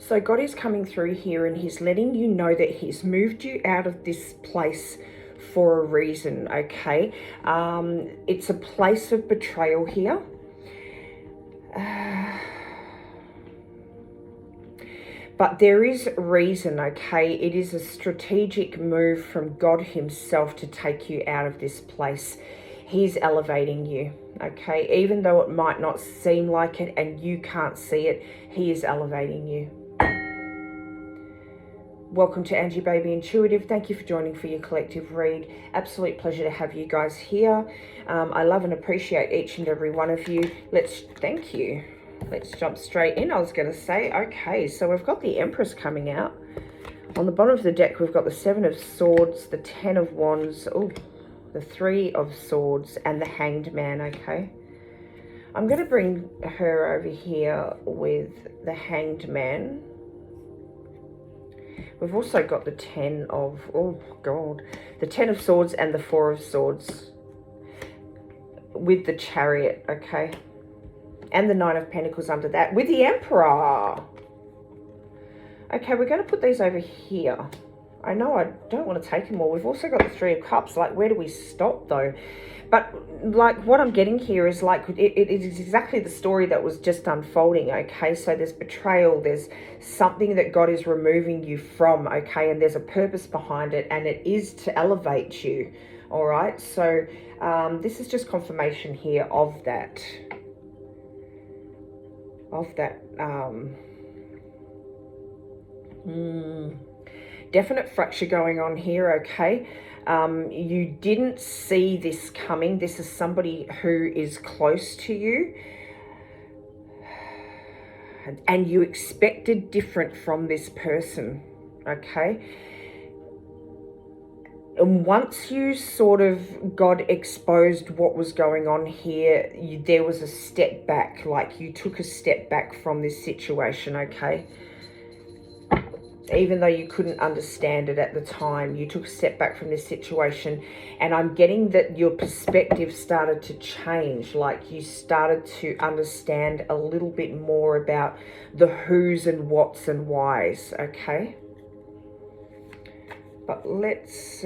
So God is coming through here and he's letting you know that he's moved you out of this place for a reason, okay? It's a place of betrayal here. But there is reason, okay? It is a strategic move from God himself to take you out of this place. He's elevating you, okay? Even though it might not seem like it and you can't see it, he is elevating you. Welcome to Angie Baby Intuitive. Thank you for joining for your collective read. Absolute pleasure to have you guys here. I love and appreciate each and every one of you. Thank you. Let's jump straight in. I was going to say, okay, so we've got the Empress coming out. On the bottom of the deck, we've got the Seven of Swords, the Ten of Wands, the Three of Swords, and the Hanged Man, okay? I'm going to bring her over here with the Hanged Man. We've also got the Ten of Swords and the Four of Swords with the Chariot, okay? And the Nine of Pentacles under that with the Emperor. Okay, we're going to put these over here. I know I don't want to take them all. We've also got the Three of Cups. Like, where do we stop though? But like what I'm getting here is like it is exactly the story that was just unfolding, okay? So there's betrayal, there's something that God is removing you from, okay? And there's a purpose behind it, and it is to elevate you, all right? So this is just confirmation here of that. Definite fracture going on here, okay? You didn't see this coming. This is somebody who is close to you, and you expected different from this person, okay? And once you sort of got exposed what was going on here, there was a step back, like you took a step back from this situation, okay? Even though you couldn't understand it at the time, you took a step back from this situation. And I'm getting that your perspective started to change, like you started to understand a little bit more about the who's and what's and why's, okay? But let's,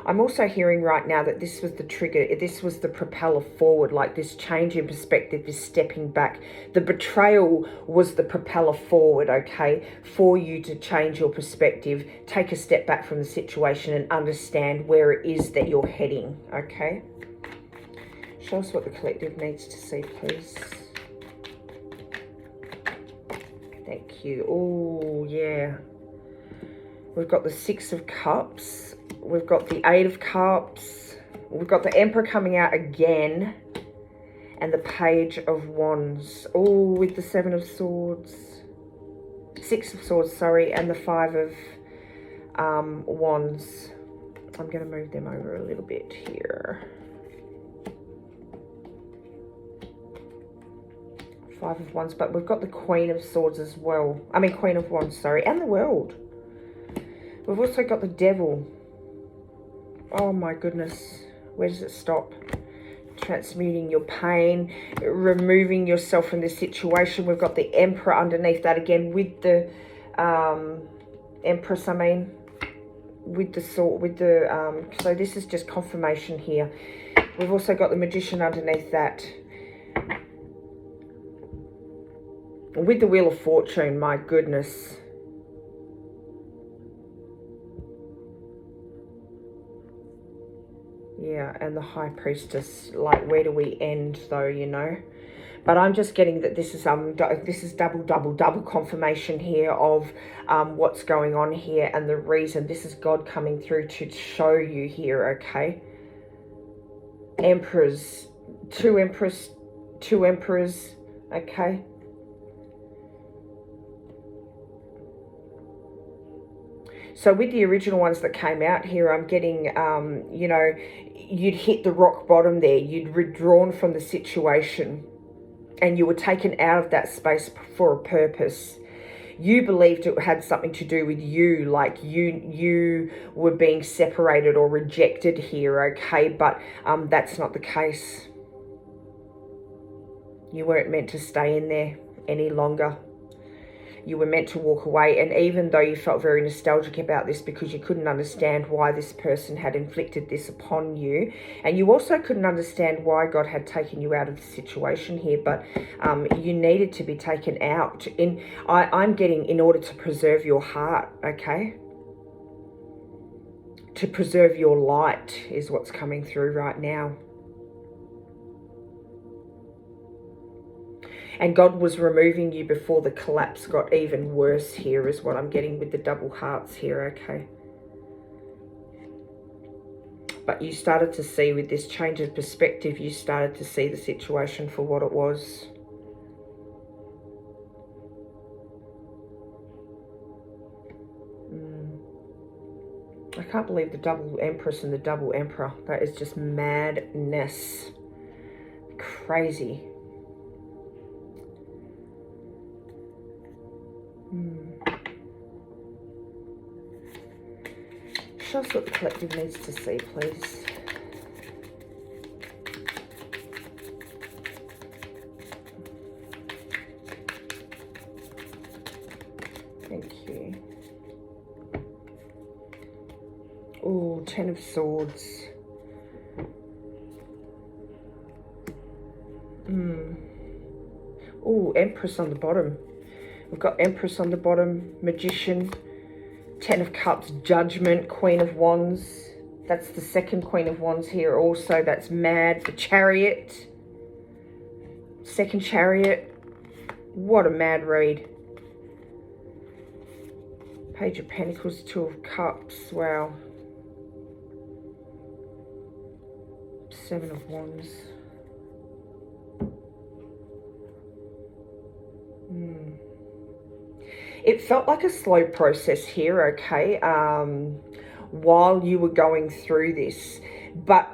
I'm also hearing right now that this was the trigger, this was the propeller forward, like this change in perspective, this stepping back. The betrayal was the propeller forward, okay, for you to change your perspective, take a step back from the situation and understand where it is that you're heading, okay? Show us what the collective needs to see, please. Thank you. Oh, yeah. We've got the Six of Cups. We've got the Eight of Cups. We've got the Emperor coming out again. And the Page of Wands. Oh, with the Seven of Swords. Six of Swords, sorry. And the Five of Wands. I'm going to move them over a little bit here. Five of Wands. But we've got the Queen of Swords as well. I mean, Queen of Wands, sorry. And the World. We've also got the Devil. Oh my goodness. Where does it stop? Transmuting your pain, removing yourself from this situation. We've got the Emperor underneath that again with the Empress, I mean, with the sword, with the, so this is just confirmation here. We've also got the Magician underneath that. With the Wheel of Fortune, my goodness. Yeah, and the High Priestess, like, where do we end though, you know? But I'm just getting that this is double confirmation here of what's going on here and the reason. This is God coming through to show you here, okay? Emperors, two emperors, okay? So with the original ones that came out here, I'm getting, you know, you'd hit the rock bottom there. You'd withdrawn from the situation and you were taken out of that space for a purpose. You believed it had something to do with you, like you were being separated or rejected here, okay? But that's not the case. You weren't meant to stay in there any longer. You were meant to walk away, and even though you felt very nostalgic about this because you couldn't understand why this person had inflicted this upon you, and you also couldn't understand why God had taken you out of the situation here, but you needed to be taken out. I'm getting in order to preserve your heart, okay? To preserve your light is what's coming through right now. And God was removing you before the collapse got even worse here, is what I'm getting with the double hearts here, okay? But you started to see, with this change of perspective, you started to see the situation for what it was. I can't believe the double Empress and the double Emperor. That is just madness. Crazy. Show us what the collective needs to see, please. Thank you. Oh, 10 of Swords. Oh, Empress on the bottom. We've got Empress on the bottom, Magician, 10 of Cups, Judgment, Queen of Wands. That's the second Queen of Wands here also. That's mad. The Chariot. Second Chariot. What a mad read. Page of Pentacles, 2 of Cups. Wow. 7 of Wands. It felt like a slow process here, okay, while you were going through this. But,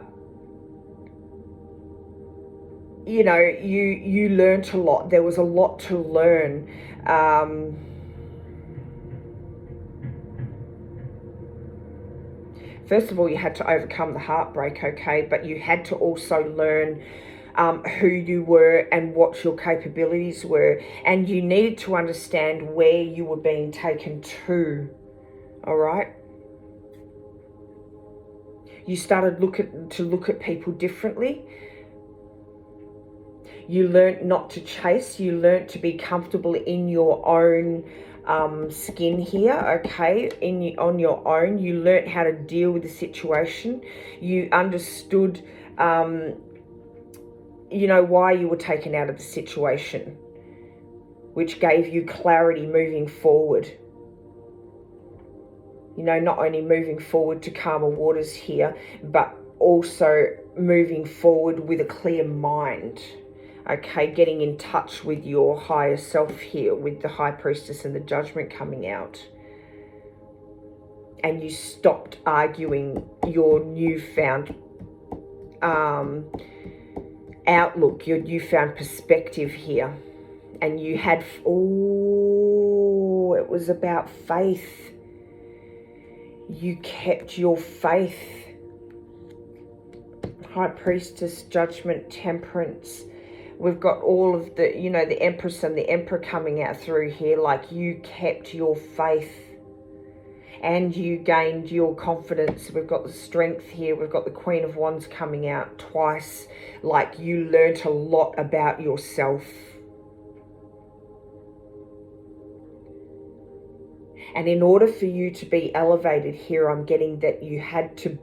you know, you learned a lot. There was a lot to learn. First of all, you had to overcome the heartbreak, okay, but you had to also learn who you were and what your capabilities were, and you needed to understand where you were being taken to. All right, you started to look at people differently. You learned not to chase. You learned to be comfortable in your own skin here, okay, on your own. You learned how to deal with the situation. You understood you know, why you were taken out of the situation, which gave you clarity moving forward. You know, not only moving forward to calmer waters here, but also moving forward with a clear mind. Okay, getting in touch with your higher self here, with the High Priestess and the Judgment coming out. And you stopped arguing your newfound outlook, your newfound perspective here. And you had, oh, it was about faith. You kept your faith. High Priestess, Judgment, Temperance. We've got all of the, you know, the Empress and the Emperor coming out through here. Like, you kept your faith and you gained your confidence. We've got the Strength here. We've got the Queen of Wands coming out twice. Like, you learnt a lot about yourself. And in order for you to be elevated here, I'm getting that you had to,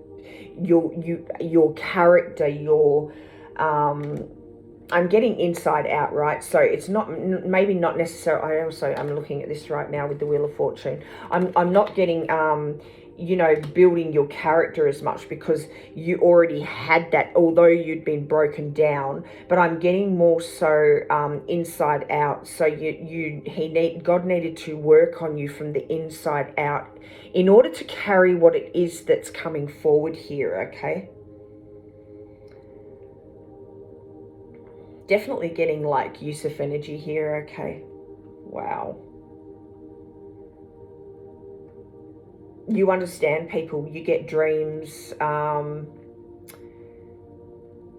your character, your, I'm getting inside out, right? So it's not, maybe not necessarily, I'm looking at this right now with the Wheel of Fortune. I'm not getting, you know, building your character as much, because you already had that, although you'd been broken down. But I'm getting more so inside out. So God needed to work on you from the inside out in order to carry what it is that's coming forward here, okay? Definitely getting like Yusef energy here, okay? Wow. You understand people, you get dreams.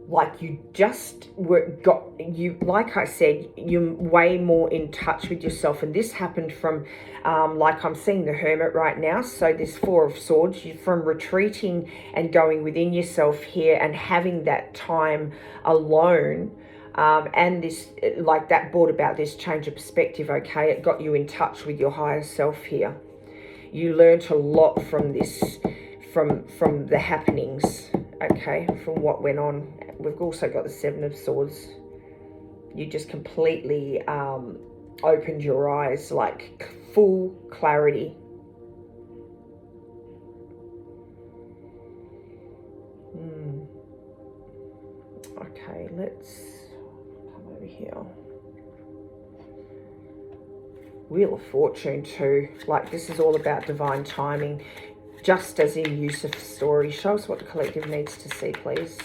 like you just like I said, you're way more in touch with yourself. And this happened from like I'm seeing the Hermit right now, so this Four of Swords, from retreating and going within yourself here and having that time alone, and this, like, that brought about this change of perspective. Okay, it got you in touch with your higher self here. You learnt a lot from this, from the happenings, okay, from what went on. We've also got the Seven of Swords. You just completely opened your eyes, like full clarity. Okay, let's come over here. Wheel of Fortune too. Like, this is all about divine timing, just as in Yusef's story. Show us what the collective needs to see, please.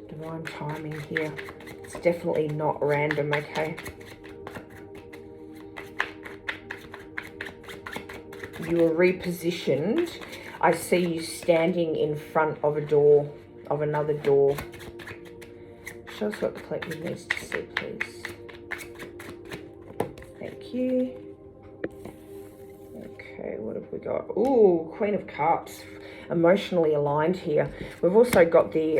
Divine timing here. It's definitely not random, okay? You are repositioned. I see you standing in front of a door, of another door. Show us what the collective needs to see, please. Thank you. Okay, what have we got? Ooh, Queen of Cups. Emotionally aligned here. We've also got the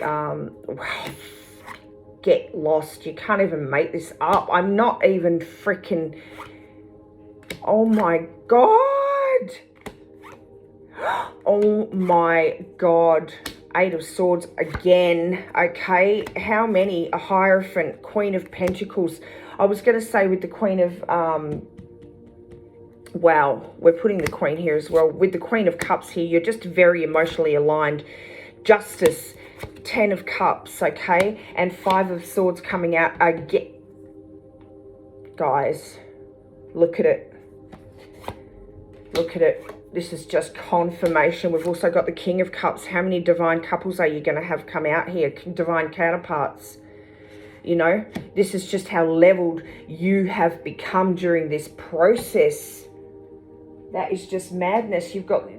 get lost. You can't even make this up. I'm not even freaking, oh my god, oh my god. Eight of Swords again. Okay, how many? A Hierophant, Queen of Pentacles. I was going to say with the Queen of wow, we're putting the Queen here as well. With the Queen of Cups here, you're just very emotionally aligned. Justice, Ten of Cups, okay? And Five of Swords coming out again. Guys, look at it. Look at it. This is just confirmation. We've also got the King of Cups. How many divine couples are you going to have come out here? Divine counterparts. You know, this is just how leveled you have become during this process. That is just madness. You've got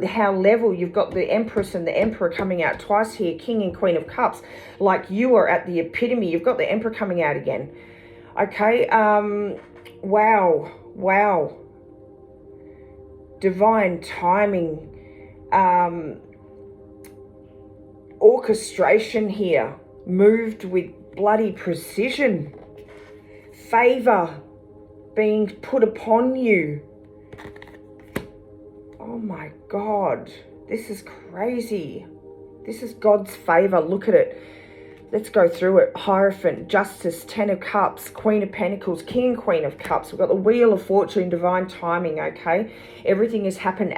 how level, you've got the Empress and the Emperor coming out twice here, King and Queen of Cups. Like, you are at the epitome. You've got the Emperor coming out again. Okay, wow, wow. Divine timing, orchestration here, moved with bloody precision. Favor being put upon you. Oh my god, this is crazy. This is God's favor. Look at it. Let's go through it. Hierophant, Justice, Ten of Cups, Queen of Pentacles, King and Queen of Cups. We've got the Wheel of Fortune, divine timing, okay? Everything is happening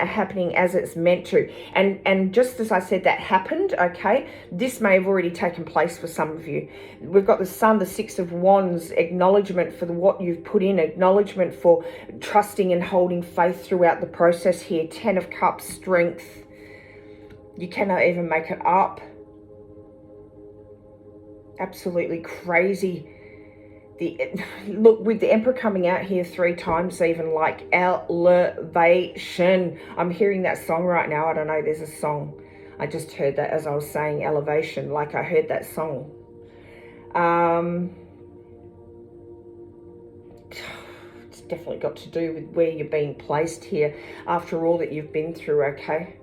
as it's meant to. And just as I said, that happened, okay? This may have already taken place for some of you. We've got the Sun, the Six of Wands, acknowledgement for what you've put in, acknowledgement for trusting and holding faith throughout the process here. Ten of Cups, strength. You cannot even make it up. Absolutely crazy. Look, with the Emperor coming out here 3 times, even, like, elevation. I'm hearing that song right now. I don't know, there's a song. I just heard that as I was saying elevation, like I heard that song. It's definitely got to do with where you're being placed here after all that you've been through, okay?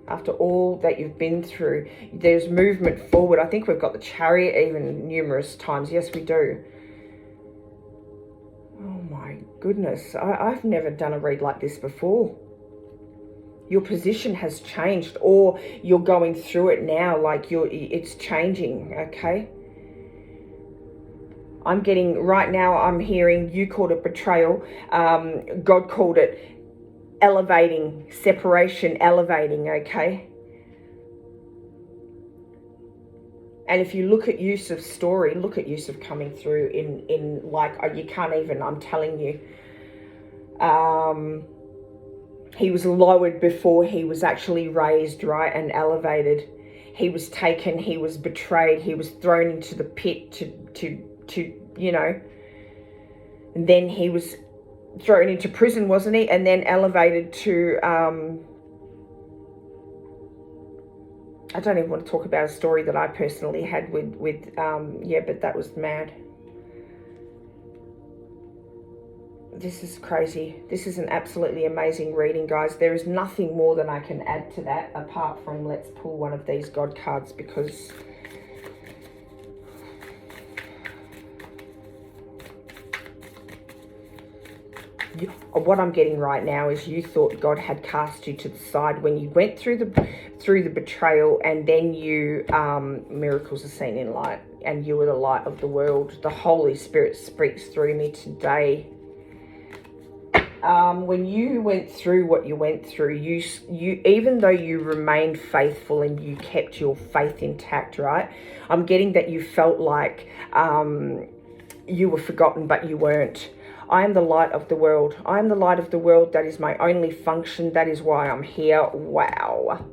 After all that you've been through, there's movement forward. I think we've got the Chariot even numerous times. Yes, we do. Oh my goodness. I've never done a read like this before. Your position has changed, or you're going through it now, like it's changing, okay? I'm getting, right now I'm hearing, you called it betrayal. God called it elevating, separation, elevating, okay? And if you look at Yusef's story, look at Yusef coming through in like, you can't even, I'm telling you. He was lowered before he was actually raised, right, and elevated. He was taken, he was betrayed, he was thrown into the pit to you know, and then he was thrown into prison, wasn't he? And then elevated to I don't even want to talk about a story that I personally had with yeah, but that was mad. This is crazy. This is an absolutely amazing reading, guys. There is nothing more than I can add to that apart from let's pull one of these God cards, because what I'm getting right now is you thought God had cast you to the side when you went through the betrayal, and then you miracles are seen in light, and you were the light of the world. The Holy Spirit speaks through me today. When you went through what you went through, you even though you remained faithful and you kept your faith intact, right? I'm getting that you felt like you were forgotten, but you weren't. I am the light of the world. I am the light of the world. That is my only function. That is why I'm here. Wow.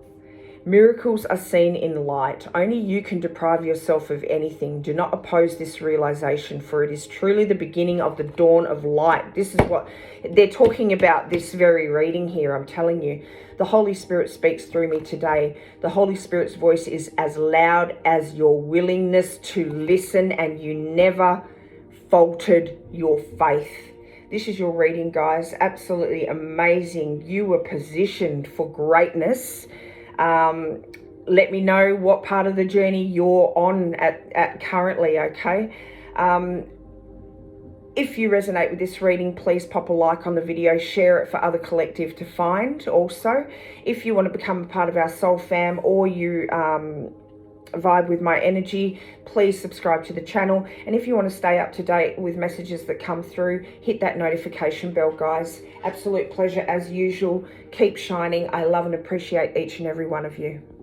Miracles are seen in light. Only you can deprive yourself of anything. Do not oppose this realization, for it is truly the beginning of the dawn of light. This is what they're talking about, this very reading here. I'm telling you, the Holy Spirit speaks through me today. The Holy Spirit's voice is as loud as your willingness to listen, and you never faltered your faith. This is your reading, guys. Absolutely amazing. You were positioned for greatness. Let me know what part of the journey you're on at currently, okay? If you resonate with this reading, please pop a like on the video, share it for other collective to find. Also, if you want to become a part of our soul fam, or you vibe with my energy, please subscribe to the channel. And if you want to stay up to date with messages that come through, hit that notification bell, guys. Absolute pleasure as usual. Keep shining. I love and appreciate each and every one of you.